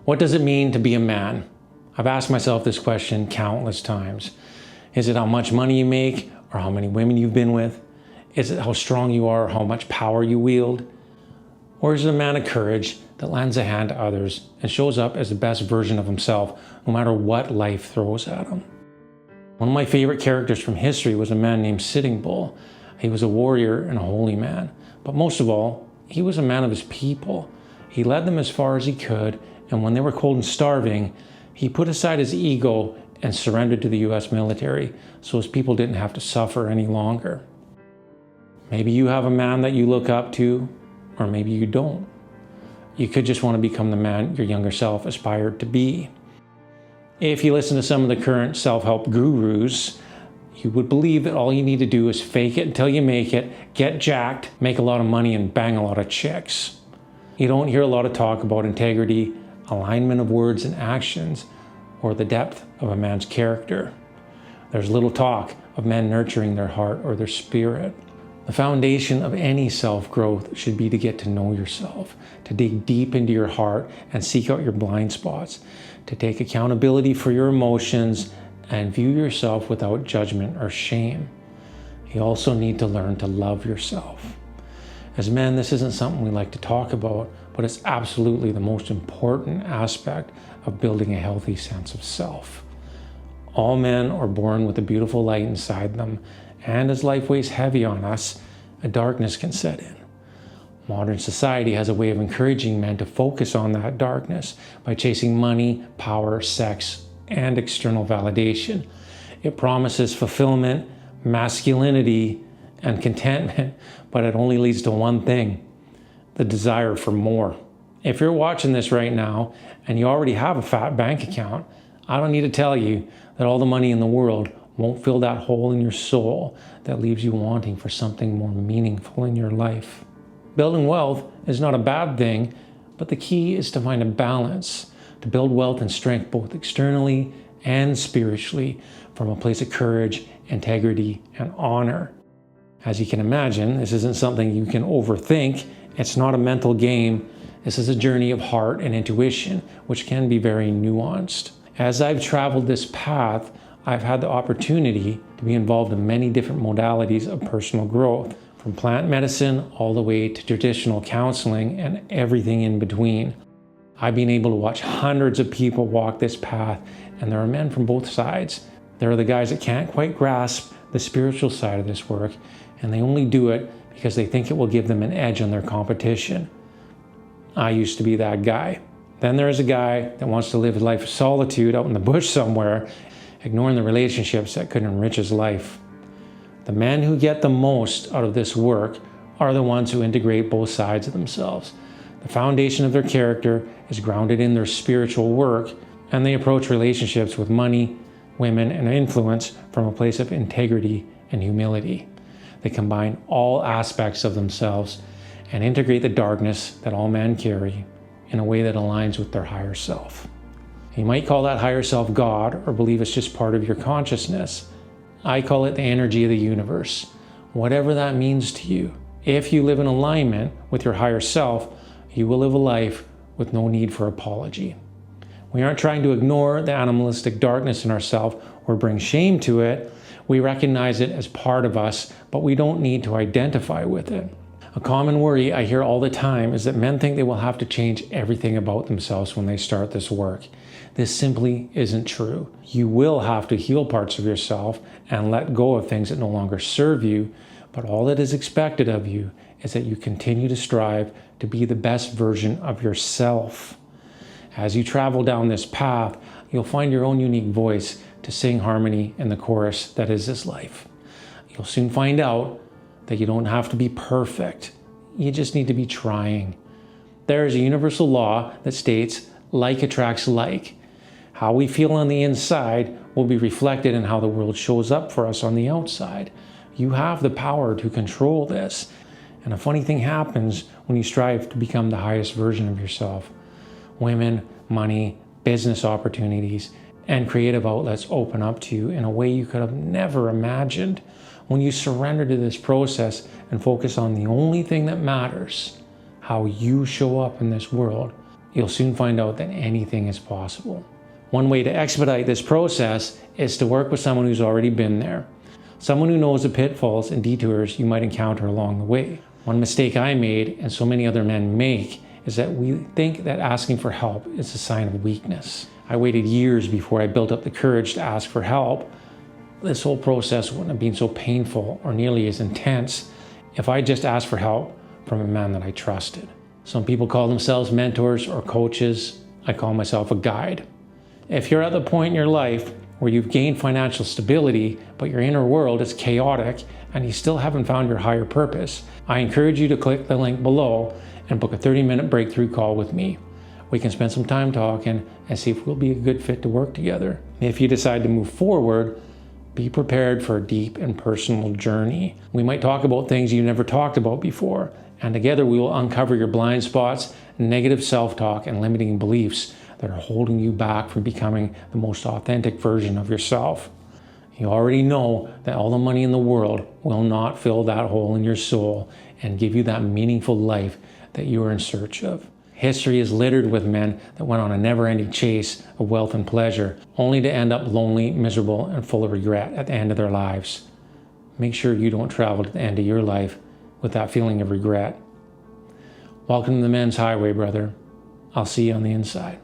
What does it mean to be a man? I've asked myself this question countless times. Is it how much money you make or how many women you've been with? Is it how strong you are or how much power you wield? Or is it a man of courage that lends a hand to others and shows up as the best version of himself no matter what life throws at him? One of my favorite characters from history was a man named Sitting Bull. He was a warrior and a holy man, but most of all, he was a man of his people. He led them as far as he could, and when they were cold and starving, he put aside his ego and surrendered to the US military so his people didn't have to suffer any longer. Maybe you have a man that you look up to, or maybe you don't. You could just want to become the man your younger self aspired to be. If you listen to some of the current self-help gurus, you would believe that all you need to do is fake it until you make it, get jacked, make a lot of money, and bang a lot of chicks. You don't hear a lot of talk about integrity, alignment of words and actions, or the depth of a man's character. There's little talk of men nurturing their heart or their spirit. The foundation of any self-growth should be to get to know yourself, to dig deep into your heart and seek out your blind spots, to take accountability for your emotions and view yourself without judgment or shame. You also need to learn to love yourself. As men, this isn't something we like to talk about, but it's absolutely the most important aspect of building a healthy sense of self. All men are born with a beautiful light inside them, and as life weighs heavy on us, a darkness can set in. Modern society has a way of encouraging men to focus on that darkness by chasing money, power, sex, and external validation. It promises fulfillment, masculinity, and contentment, but it only leads to one thing: the desire for more. If you're watching this right now and you already have a fat bank account, I don't need to tell you that all the money in the world won't fill that hole in your soul that leaves you wanting for something more meaningful in your life. Building wealth is not a bad thing, but the key is to find a balance, to build wealth and strength both externally and spiritually from a place of courage, integrity, and honor. As you can imagine, this isn't something you can overthink. It's not a mental game. This is a journey of heart and intuition, which can be very nuanced. As I've traveled this path, I've had the opportunity to be involved in many different modalities of personal growth, from plant medicine all the way to traditional counseling and everything in between. I've been able to watch hundreds of people walk this path, and there are men from both sides. There are the guys that can't quite grasp the spiritual side of this work, and they only do it because they think it will give them an edge on their competition. I used to be that guy. Then there's a guy that wants to live a life of solitude out in the bush somewhere, ignoring the relationships that could enrich his life. The men who get the most out of this work are the ones who integrate both sides of themselves. The foundation of their character is grounded in their spiritual work, and they approach relationships with money, women, and influence from a place of integrity and humility. They combine all aspects of themselves and integrate the darkness that all men carry in a way that aligns with their higher self. You might call that higher self God, or believe it's just part of your consciousness. I call it the energy of the universe. Whatever that means to you. If you live in alignment with your higher self, you will live a life with no need for apology. We aren't trying to ignore the animalistic darkness in ourselves or bring shame to it. We recognize it as part of us, but we don't need to identify with it. A common worry I hear all the time is that men think they will have to change everything about themselves when they start this work. This simply isn't true. You will have to heal parts of yourself and let go of things that no longer serve you, but all that is expected of you is that you continue to strive to be the best version of yourself. As you travel down this path, you'll find your own unique voice to sing harmony in the chorus that is this life. You'll soon find out that you don't have to be perfect. You just need to be trying. There is a universal law that states like attracts like. How we feel on the inside will be reflected in how the world shows up for us on the outside. You have the power to control this. And a funny thing happens when you strive to become the highest version of yourself. Women, money, business opportunities, and creative outlets open up to you in a way you could have never imagined. When you surrender to this process and focus on the only thing that matters, how you show up in this world, you'll soon find out that anything is possible. One way to expedite this process is to work with someone who's already been there. Someone who knows the pitfalls and detours you might encounter along the way. One mistake I made, and so many other men make, is that we think that asking for help is a sign of weakness. I waited years before I built up the courage to ask for help. This whole process wouldn't have been so painful or nearly as intense if I just asked for help from a man that I trusted. Some people call themselves mentors or coaches. I call myself a guide. If you're at the point in your life where you've gained financial stability, but your inner world is chaotic and you still haven't found your higher purpose, I encourage you to click the link below and book a 30-minute breakthrough call with me. We can spend some time talking and see if we'll be a good fit to work together. If you decide to move forward, be prepared for a deep and personal journey. We might talk about things you never talked about before, and together we will uncover your blind spots, negative self-talk, and limiting beliefs that are holding you back from becoming the most authentic version of yourself. You already know that all the money in the world will not fill that hole in your soul and give you that meaningful life that you are in search of. History is littered with men that went on a never-ending chase of wealth and pleasure, only to end up lonely, miserable, and full of regret at the end of their lives. Make sure you don't travel to the end of your life with that feeling of regret. Welcome to the men's highway, brother. I'll see you on the inside.